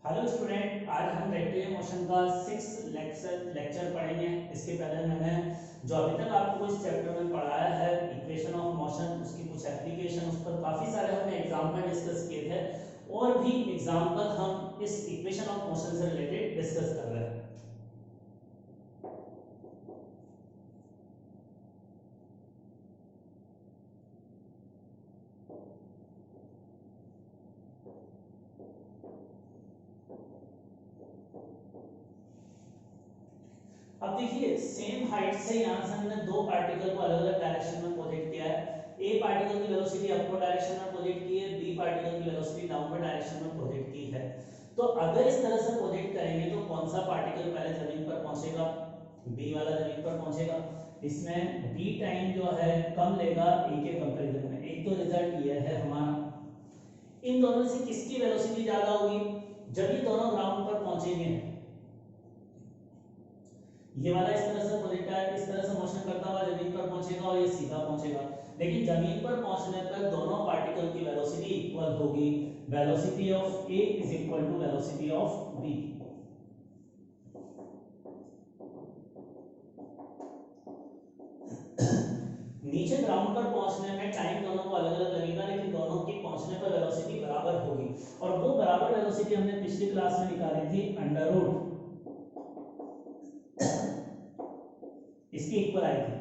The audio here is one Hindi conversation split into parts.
हेलो स्टूडेंट, आज हम रेक्टिलिनियर मोशन का 6 लेक्चर पढ़ेंगे। इसके पहले मैंने जो अभी तक आपको इस चैप्टर में पढ़ाया है इक्वेशन ऑफ मोशन, उसकी कुछ एप्लीकेशन, उस पर काफ़ी सारे हमने एग्जाम्पल डिस्कस किए थे और भी एग्जाम्पल हम इस इक्वेशन ऑफ मोशन से रिलेटेड डिस्कस कर रहे हैं। अब देखिए, सेम हाइट से यहाँ से हमने दो पार्टिकल को अलग अलग डायरेक्शन में प्रोजेक्ट किया है। ए पार्टिकल की वेलोसिटी अपवर्ड डायरेक्शन में प्रोजेक्ट की है, बी पार्टिकल की वेलोसिटी डाउनवर्ड डायरेक्शन में प्रोजेक्ट की है। तो अगर इस तरह से प्रोजेक्ट करेंगे तो कौन सा पार्टिकल पहले जमीन पर पहुंचेगा? बी वाला जमीन पर पहुंचेगा। इसमें बी टाइम जो है कम लेगा ए के कंपैरिजन में। एक तो रिजल्ट ये है हमारा। इन दोनों से किसकी वेलोसिटी ज्यादा होगी? जब ये दोनों ग्राउंड पर पहुंचेंगे, ये वाला इस तरह से प्रोजेक्टाइल इस तरह से मोशन करता हुआ जमीन पर पहुंचेगा और ये सीधा पहुंचेगा। लेकिन जमीन पर पहुंचने पर दोनों पार्टिकल की वेलोसिटी इक्वल होगी। Velocity of A is equal to velocity of B. नीचे ग्राउंड पर पहुंचने में टाइम दोनों को अलग अलग लगेगा, लेकिन दोनों की पहुंचने पर वेलोसिटी बराबर होगी। और वो बराबर वेलोसिटी हमने पिछली क्लास में निकाली थी, अंडर रूट इसकी इक्वल आई थी।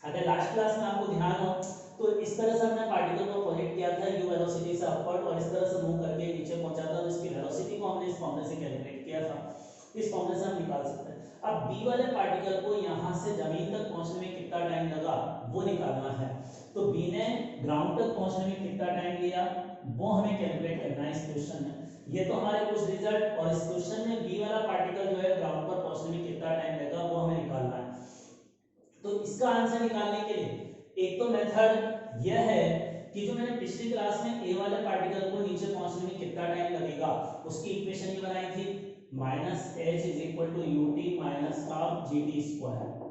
अगर लास्ट क्लास में आपको ध्यान हो तो इस तरह से हमने पार्टिकल को प्रोजेक्ट किया था u वेलोसिटी से अपवर्ड और इस तरह से मूव करके नीचे पहुंचा था। तो इसकी वेलोसिटी को हमने इस फॉर्मूले से कैलकुलेट किया था। इस फॉर्मूले से हम निकाल सकते हैं। अब b वाले पार्टिकल को यहां से जमीन तक पहुंचने में कितना टाइम लगा वो निकालना है। तो b ने ग्राउंड तक पहुंचने में कितना टाइम लिया वो हमें कैलकुलेट करना है इस क्वेश्चन में। ये तो हमारे कुछ रिजल्ट, और इस क्वेश्चन में b वाला पार्टिकल जो है ग्राउंड पर पहुंचने में कितना टाइम लगेगा वो हमें निकालना है। तो इसका आंसर निकालने के लिए एक तो मेथड यह है कि जो मैंने पिछली क्लास में ए वाले पार्टिकल को नीचे पहुंचने में कितना टाइम लगेगा उसकी इक्वेशन ये बनाई थी, minus H is equal to U T minus half G T square.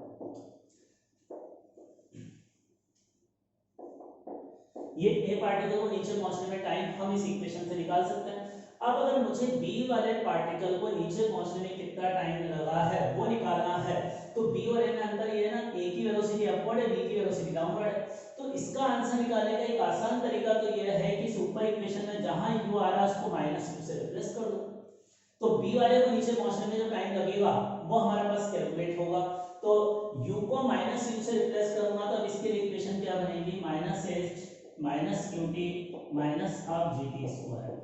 ये ए पार्टिकल को नीचे पहुंचने में टाइम हम इस इक्वेशन से निकाल सकते हैं। अब अगर मुझे बी वाले पार्टिकल को नीचे पहुंचने में कितना टाइम लगा है वो निकालना है, तो बी और ए में अंतर ये है ना, ए की वेलोसिटी अपवर्ड है, बी की वेलोसिटी डाउनवर्ड है। तो इसका आंसर निकालने का एक आसान तरीका तो यह है कि सुपर इक्वेशन में जहां u आ रहा है उसको माइनस u से रिप्लेस कर दो। तो बी वाले को नीचे पहुंचने में जो टाइम लगेगा वो हमारे पास कैलकुलेट होगा। तो u को माइनस u से रिप्लेस करूंगा तो अब इसके लिए इक्वेशन क्या बनेगी, minus H minus Q T minus half G T square.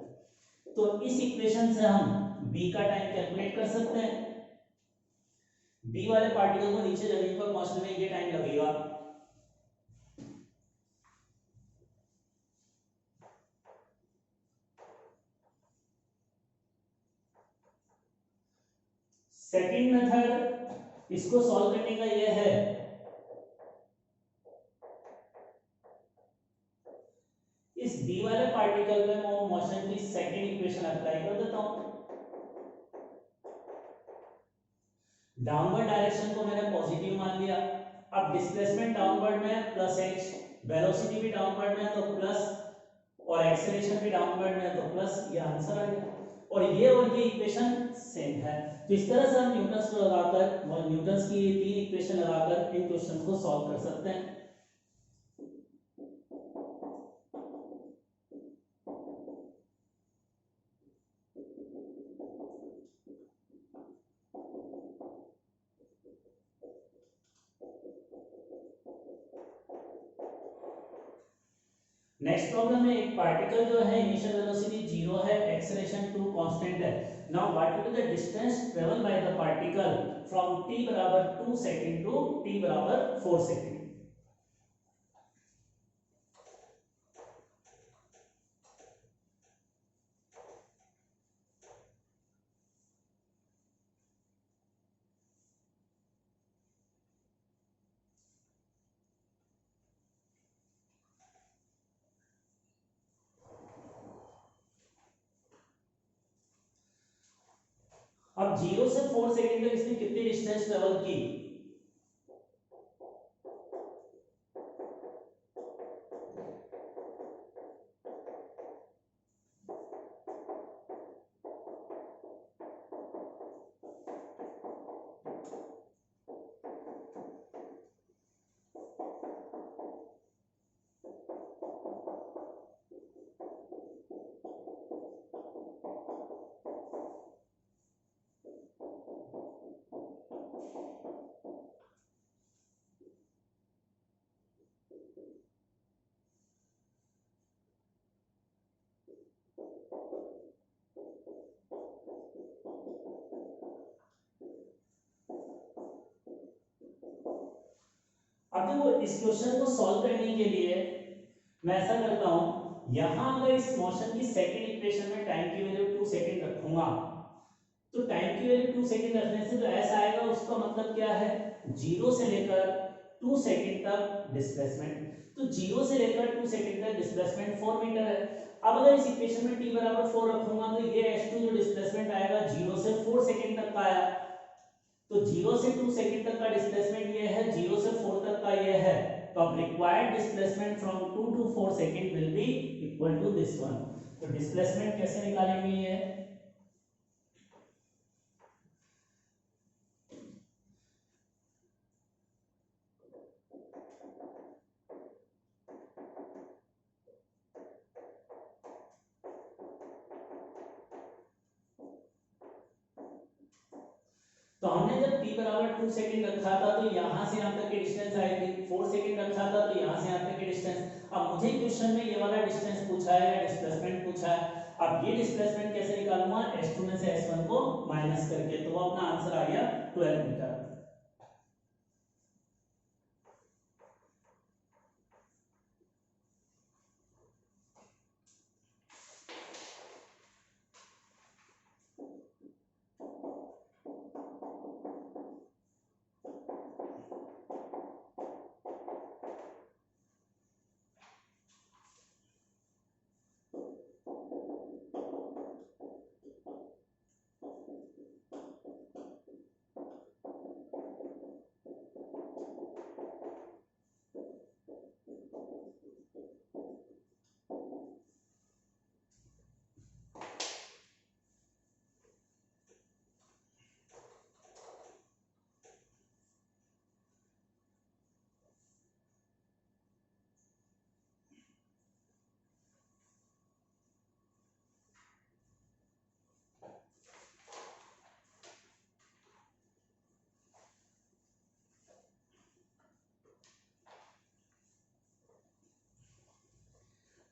तो इस इक्वेशन से हम b का टाइम कैलकुलेट कर सकते हैं। b वाले पार्टिकल को नीचे जमीन पर पहुंचने में ये टाइम लगेगा। सेकंड मेथड इसको सॉल्व करने का ये है, इस b वाले पार्टिकल में मैं मोशन की सेकंड इक्वेशन अप्लाई कर देता हूं। डाउनवर्ड डायरेक्शन को मैंने पॉजिटिव मान लिया। अब डिस्प्लेसमेंट डाउनवर्ड में प्लस एच, वेलोसिटी भी डाउनवर्ड में है तो प्लस, और एक्सेलरेशन भी डाउनवर्ड में है तो प्लस, ये आंसर आ गया। और ये इक्वेशन सेम है। तो इस तरह से हम न्यूटन्स को लगाकर और न्यूटन्स की ये तीन इक्वेशन लगाकर इन क्वेश्चंस को सॉल्व कर सकते हैं। नेक्स्ट प्रॉब्लम में एक पार्टिकल जो है इनिशियल वेलोसिटी 0 है, एक्सेलरेशन 2 कांस्टेंट है। Now what will be the distance travel by the particle from t बराबर 2 सेकंड टू t बराबर 4 सेकंड। अब 0 से 4 सेकंड तक इसने कितनी डिस्टेंस ट्रेवल की? इस क्वेश्चन को सॉल्व करने के लिए मैं ऐसा करता हूं, यहां अगर इस मोशन की सेकंड इक्वेशन में टाइम की वैल्यू 2 सेकंड रखूंगा, तो टाइम की वैल्यू 2 सेकंड रखने से जो ऐसा आएगा उसका मतलब क्या है, 0 से लेकर 2 सेकंड तक डिस्प्लेसमेंट। तो 0 से लेकर 2 सेकंड तक डिस्प्लेसमेंट 4 मीटर है। अब अगर इस इक्वेशन में t बराबर 4 रखूंगा तो ये h2 जो डिस्प्लेसमेंट आएगा 0 से 4 सेकंड तक का आया। तो 0 से 2 सेकंड तक का डिस्प्लेसमेंट ये है, 0 से 4 तक का ये है। तो अब required displacement from 2 to 4 second will be equal to this one. तो डिस्प्लेसमेंट कैसे निकालेंगे ये, तो हमने जब t बराबर 2 सेकंड रखा था तो यहां से यहां तक की डिस्टेंस आई थी, 4 सेकंड रखा था तो यहां से यहां तक की डिस्टेंस। अब मुझे क्वेश्चन में ये वाला डिस्टेंस पूछा है या डिस्प्लेसमेंट पूछा है। अब ये डिस्प्लेसमेंट कैसे निकालूंगा, s2 में से s1 को माइनस करके, तो वो अपना आंसर आ गया 12 मीटर।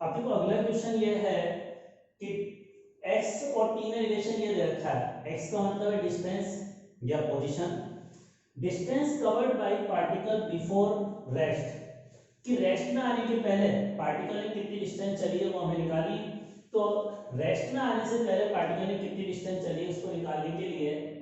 अब देखो अगला क्वेश्चन ये है कि x और t में रिलेशन ये दे रखा है, x का मतलब है डिस्टेंस या position, distance covered by particle before rest, कि रेस्ट में आने के पहले पार्टिकल ने कितनी डिस्टेंस चली है वो हमें निकालनी। तो रेस्ट में आने से पहले पार्टिकल ने कितनी डिस्टेंस चली है उसको निकालने के लिए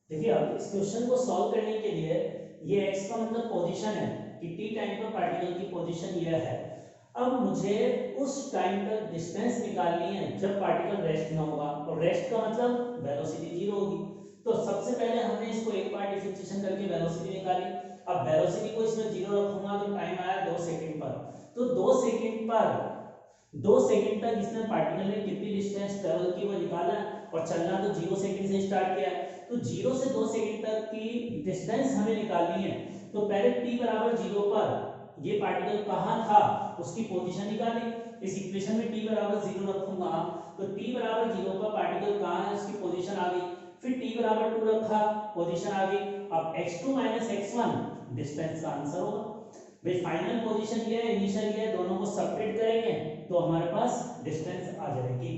देखिए अब इस क्वेश्चन को सॉल्व करने के लिए ये x का मतलब पोजीशन है कि t टाइम पर पार्टिकल की पोजीशन ये है। अब मुझे उस टाइम तक डिस्टेंस निकालनी है जब पार्टिकल रेस्ट में होगा, और रेस्ट का मतलब वेलोसिटी जीरो होगी। तो सबसे पहले हमने इसको एक बार डिफरेंशिएशन करके वेलोसिटी निकाली। अब वेलोसिटी को इसमें जीरो रखूंगा तो टाइम आया 2 सेकंड पर। तो 2 सेकंड तक इसने पार्टिकल ने कितनी डिस्टेंस ट्रेवल की वो निकाला है, और चलना तो 0 सेकंड से स्टार्ट किया है। तो 0 से 2 सेकंड तक की डिस्टेंस हमें निकालनी है। तो पहले t बराबर 0 पर ये पार्टिकल कहां था उसकी पोजीशन निकाली। इस इक्वेशन में t बराबर 0 रखूंगा तो t बराबर 0 पर पार्टिकल कहां है उसकी पोजीशन आ गई। फिर t बराबर 2 रखा, पोजीशन आ गई। अब x2 x1 डिस्टेंस का आंसर होगा। भाई फाइनल पोजीशन ये है, इनिशियल ये है, दोनों को सबट्रैक्ट करेंगे तो हमारे पास डिस्टेंस आ जाएगी।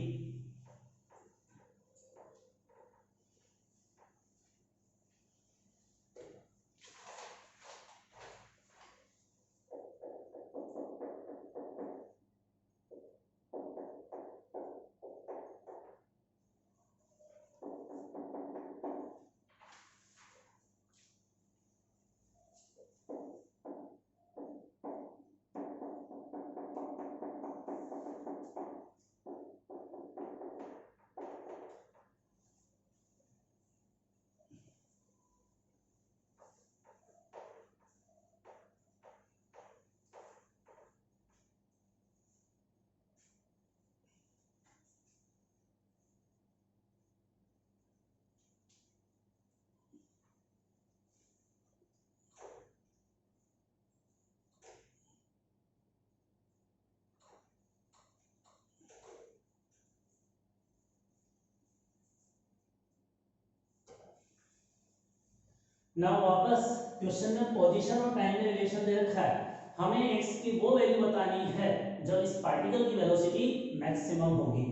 नाउ वापस क्वेश्चन में पोजीशन और टाइम में रिलेशन दे रखा है, हमें x की वो वैल्यू बतानी है जब इस पार्टिकल की वेलोसिटी मैक्सिमम होगी।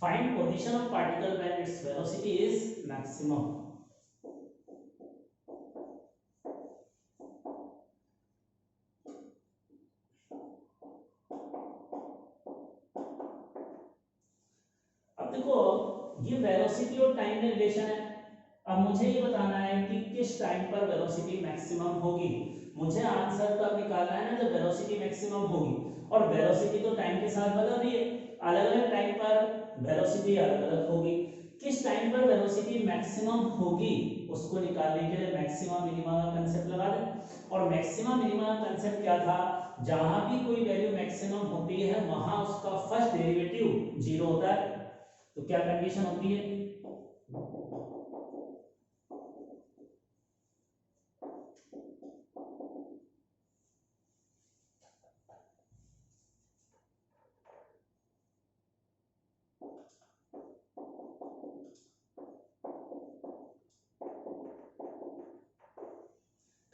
Find position of particle when its velocity is maximum. अब देखो ये वेलोसिटी और टाइम में रिलेशन है। अब मुझे ये बताना है कि किस टाइम पर वेलोसिटी मैक्सिमम होगी। मुझे आंसर तब निकालना है ना जब वेलोसिटी मैक्सिमम होगी, और वेलोसिटी तो टाइम के साथ बदल रही है, अलग अलग टाइम पर वेलोसिटी अलग अलग होगी। किस टाइम पर वेलोसिटी मैक्सिमम होगी उसको निकालने के लिए मैक्सिमम मिनिमम का कंसेप्ट लगा दें। और मैक्सिमम मिनिमम का कंसेप्ट क्या था, जहां भी कोई वैल्यू मैक्सिमम होती है वहां उसका फर्स्ट डेरिवेटिव जीरो होता है। तो क्या कंडीशन होती है,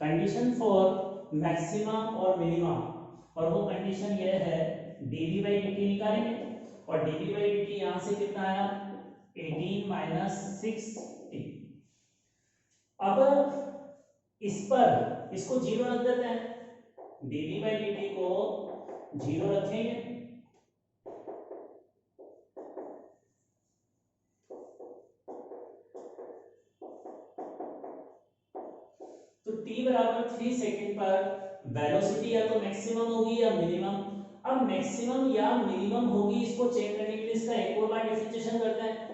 condition for maximum or minimum, और वो कंडीशन ये है dv बाई dt निकालेंगे, और dv बाई dt यहां से कितना आया 18 माइनस 6t। अब इस पर इसको जीरो रख देते हैं, dv बाई dt को जीरो रखेंगे, तो t बराबर 3 सेकंड पर वेलोसिटी या तो मैक्सिमम होगी या मिनिमम। अब मैक्सिमम या मिनिमम होगी इसको चेक करने के लिए इसका एक और बार डिफरेंशिएशन करते हैं।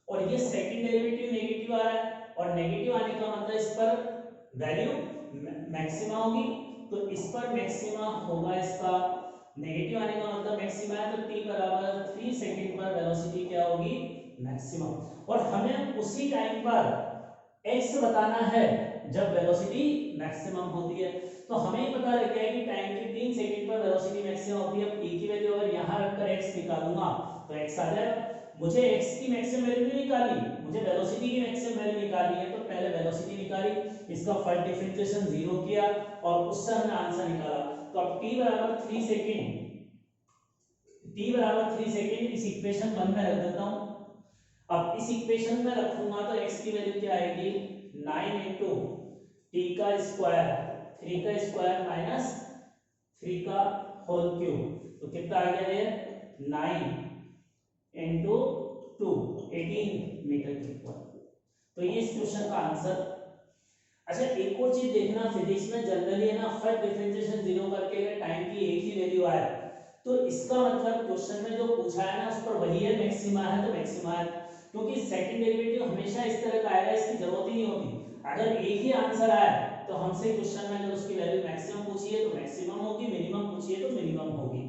और ये सेकंड डेरिवेटिव नेगेटिव आ रहा है, और नेगेटिव आने का मतलब इस पर वैल्यू मैक्सिमा होगी, तो इस पर मैक्सिमा होगा इसका, नेगेटिव आने का मतलब मैक्सिमा है, तो t बराबर 3 सेकंड पर वेलोसिटी क्या होगी मैक्सिमम। और हमें उसी टाइम पर x बताना है जब वेलोसिटी मैक्सिमम होती है। तो हमें पता लग गया है कि टाइम के 3 सेकंड पर वेलोसिटी मैक्सिमम होती है। t की वैल्यू अगर यहां रखकर x निकालूंगा तो x आ जाएगा। मुझे x की मैक्सिमम वैल्यू नहीं निकाली, मुझे वेलोसिटी की मैक्सिमम वैल्यू निकालनी है, तो पहले वेलोसिटी निकाली, इसका फर्स्ट डिफरेंशिएशन जीरो किया और उससे हमने आंसर निकाला। तो अब t बराबर 3 सेकंड, t बराबर 3 सेकंड इस इक्वेशन 1 में रख देता हूं। अब इस इक्वेशन में रखूंगा तो x की वैल्यू क्या आएगी 9 इंटू टी का स्क्वायर, 3 का स्क्वायर माइनस 3 का होल क्यूब, तो कितना आ गया ये 9 इंटू 2 18 मीटर क्यूब। तो ये इस क्वेश्चन का आंसर। अच्छा एक और चीज देखना, फिजिक्स में जनरली है ना फर्स्ट डिफरेंशिएशन जीरो करके टाइम की एक ही वैल्यू आए, तो इसका मतलब क्वेश्चन में जो पूछा है ना उस पर वही है, मैक्सिमा है तो मैक्सिमा है, क्योंकि सेकंड डेरिवेटिव हमेशा इस तरह का आएगा, इसकी जरूरत ही नहीं होती। अगर एक ही आंसर आए तो हमसे क्वेश्चन में अगर उसकी वैल्यू मैक्सिमम पूछी है तो मैक्सिमम होगी, मिनिमम पूछी है तो मिनिमम होगी।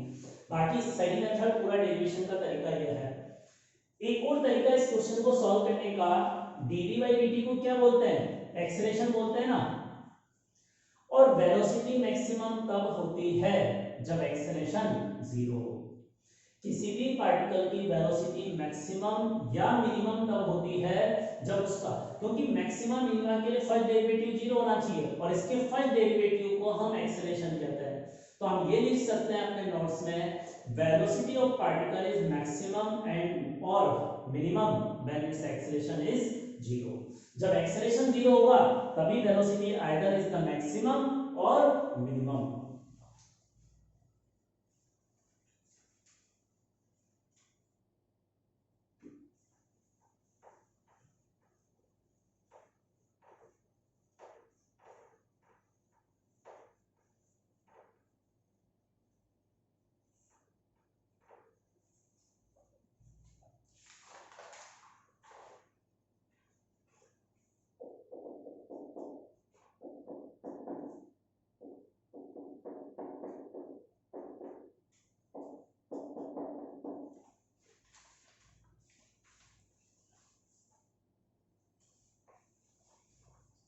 बाकी सही मेथड पूरा डेरिवेशन का तरीका यह है। एक और तरीका इस क्वेश्चन को सॉल्व करने का, dv बाई dt को क्या बोलते हैं एक्सेलरेशन बोलते हैं ना, और वेलोसिटी मैक्सिमम तब होती है जब एक्सेलरेशन जीरो हो। किसी भी पार्टिकल की वेलोसिटी मैक्सिमम या मिनिमम तब होती है जब उसका, क्योंकि मैक्सिमम मिनिमम के लिए फर्स्ट डेरिवेटिव जीरो होना चाहिए, और इसके फर्स्ट डेरिवेटिव को हम एक्सेलरेशन कहते हैं। तो हम ये लिख सकते हैं अपने नोट्स में, velocity of particle is maximum and or minimum when its acceleration is zero. जब एक्सेलरेशन जीरो होगा तभी velocity either is the maximum or minimum.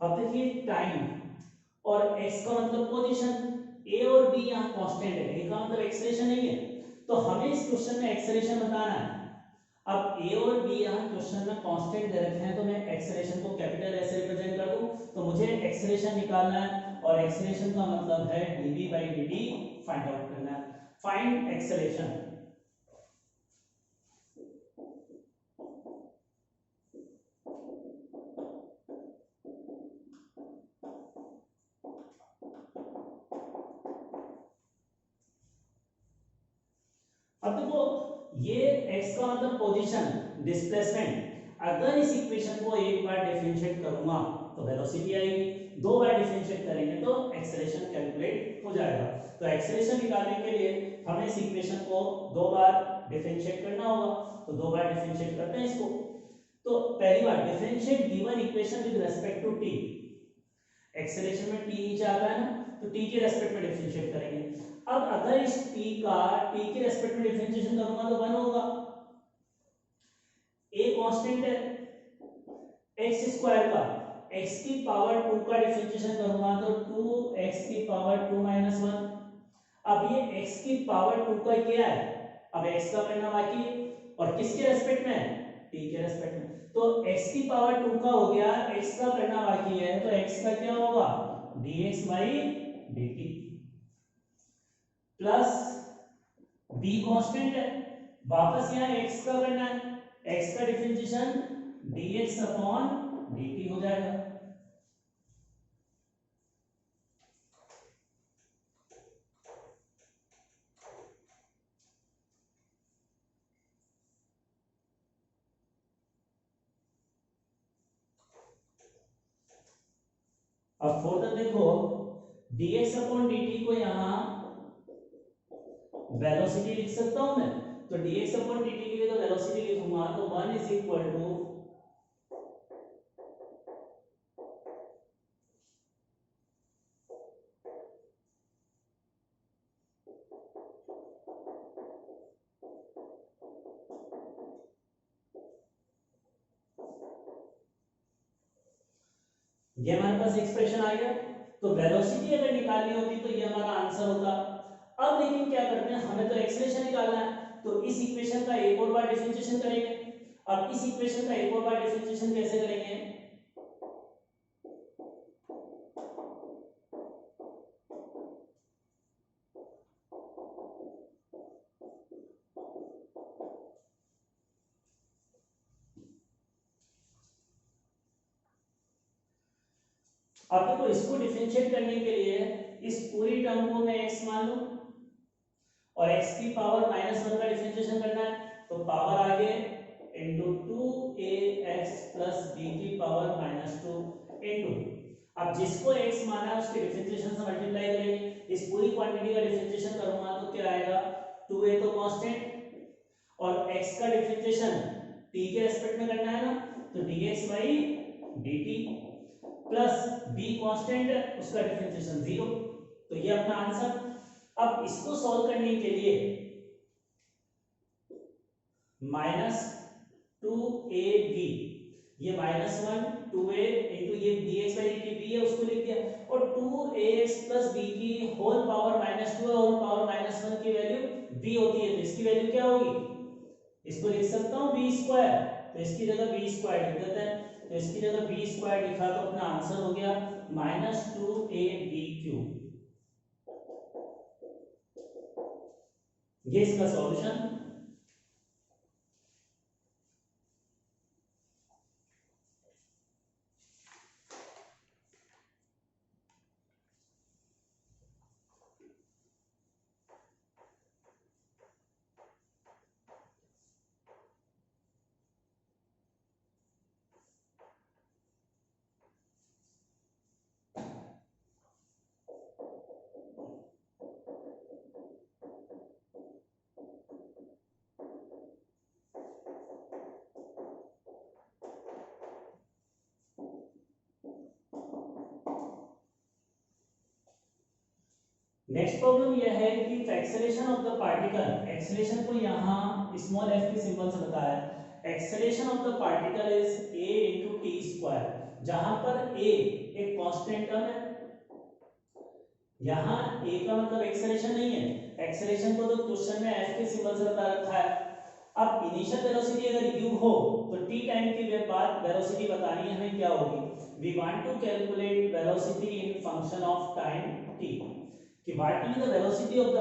अब देखिए टाइम और x का मतलब पोजीशन, a और b यहाँ कांस्टेंट है, a का मतलब एक्सेलरेशन नहीं है, तो हमें इस क्वेश्चन में एक्सेलरेशन बताना है। अब ए और बी यहाँ क्वेश्चन में कांस्टेंट दे रखे हैं, तो मैं एक्सेलरेशन को कैपिटल एस से रिप्रेजेंट कर दूं, तो मुझे एक्सेलरेशन निकालना है, और एक्सेलरेशन का मतलब है dv by dt find out करना है। Find acceleration. अब देखो ये x का मतलब पोजीशन, डिस्प्लेसमेंट, अगर इस इक्वेशन को एक बार डिफरेंशिएट करूंगा तो वेलोसिटी आएगी, दो बार डिफरेंशिएट करेंगे तो एक्सेलरेशन कैलकुलेट हो जाएगा। तो एक्सेलरेशन निकालने के लिए हमें इस इक्वेशन को दो बार डिफरेंशिएट करना होगा, तो दो बार डिफरेंशिएट करते हैं इसको। तो पहली बार differentiate given equation with respect to t, acceleration में t नीचे आता है ना, तो t के रेस्पेक्ट में डिफरेंशिएट करेंगे। अब अगर इस t का t के रेस्पेक्ट में डिफरेंशिएशन करूंगा तो 1 होगा, a कांस्टेंट है, x स्क्वायर का x की पावर 2 का डिफरेंशिएशन करूंगा तो 2x की पावर 2 माइनस 1। अब ये x की पावर 2 का क्या है, अब x का करना बाकी है, और किसके रेस्पेक्ट में, t के रेस्पेक्ट में, तो x की पावर 2 का हो गया, x का करना बाकी है, तो x का क्या होगा, dx by dt plus b constant है, वापस यहाँ x का करना है, x का डिफरेंशिएशन dx अपॉन dt हो जाएगा। अब फर्दर देखो dx अपॉन dt को यहाँ वेलोसिटी लिख सकता हूं मैं, तो dx अपॉन dt के लिए तो वेलोसिटी लिखूंगा, तो 1 इज इक्वल टू ये हमारे पास एक्सप्रेशन आ गया। तो वेलोसिटी अगर निकालनी होती तो ये हमारा आंसर होता। अब लेकिन क्या करते हैं, हमें तो एक्सेलरेशन निकालना है, तो इस इक्वेशन का एक और बार डिफरेंशिएशन करेंगे। अब इस इक्वेशन का एक और बार डिफरेंशिएशन कैसे करेंगे, अब देखो इसको डिफरेंशिएट करने के लिए इस पूरी टर्म को मैं x मान लूं, और x की पावर -1 का डिफरेंशिएशन करना है, तो पावर आगे इनटू 2ax प्लस b की पावर -2 इनटू, अब जिसको x माना है उसके डिफरेंशिएशन से मल्टीप्लाई करेंगे, इस पूरी क्वांटिटी का डिफरेंशिएशन करूंगा तो क्या आएगा, 2a तो कांस्टेंट, और x का डिफरेंशिएशन t के रेस्पेक्ट में करना है ना, तो dx by dt plus b constant है, उसका डिफरेंशिएशन 0, तो ये अपना आंसर। अब इसको सॉल्व करने के लिए -2ab, ये -1 2a इंटू ये dx by dt b है उसको लिख दिया, और 2ax प्लस b की होल पावर -2 होल पावर -1 की वैल्यू b होती है, तो इसकी वैल्यू क्या होगी, इसको लिख सकता हूँ b स्क्वायर, तो इसकी जगह b स्क्वायर लिख देते हैं, तो इसकी जगह b स्क्वायर लिखा तो अपना आंसर हो गया -2ab³। ये इसका सॉल्यूशन। नेक्स्ट प्रॉब्लम यह है कि acceleration of the particle, acceleration को यहाँ स्मॉल f के सिंबल से बताया है, acceleration of the particle is a into t square, जहां पर a एक कांस्टेंट टर्म है, यहाँ a का मतलब एक्सेलरेशन नहीं है, एक्सेलरेशन को तो क्वेश्चन में f के सिंबल से बता रखा है। अब इनिशियल वेलोसिटी अगर u हो तो t टाइम की बाद वेलोसिटी बतानी है हमें क्या होगी। We want to calculate velocity in function of time t कि what will be the velocity of the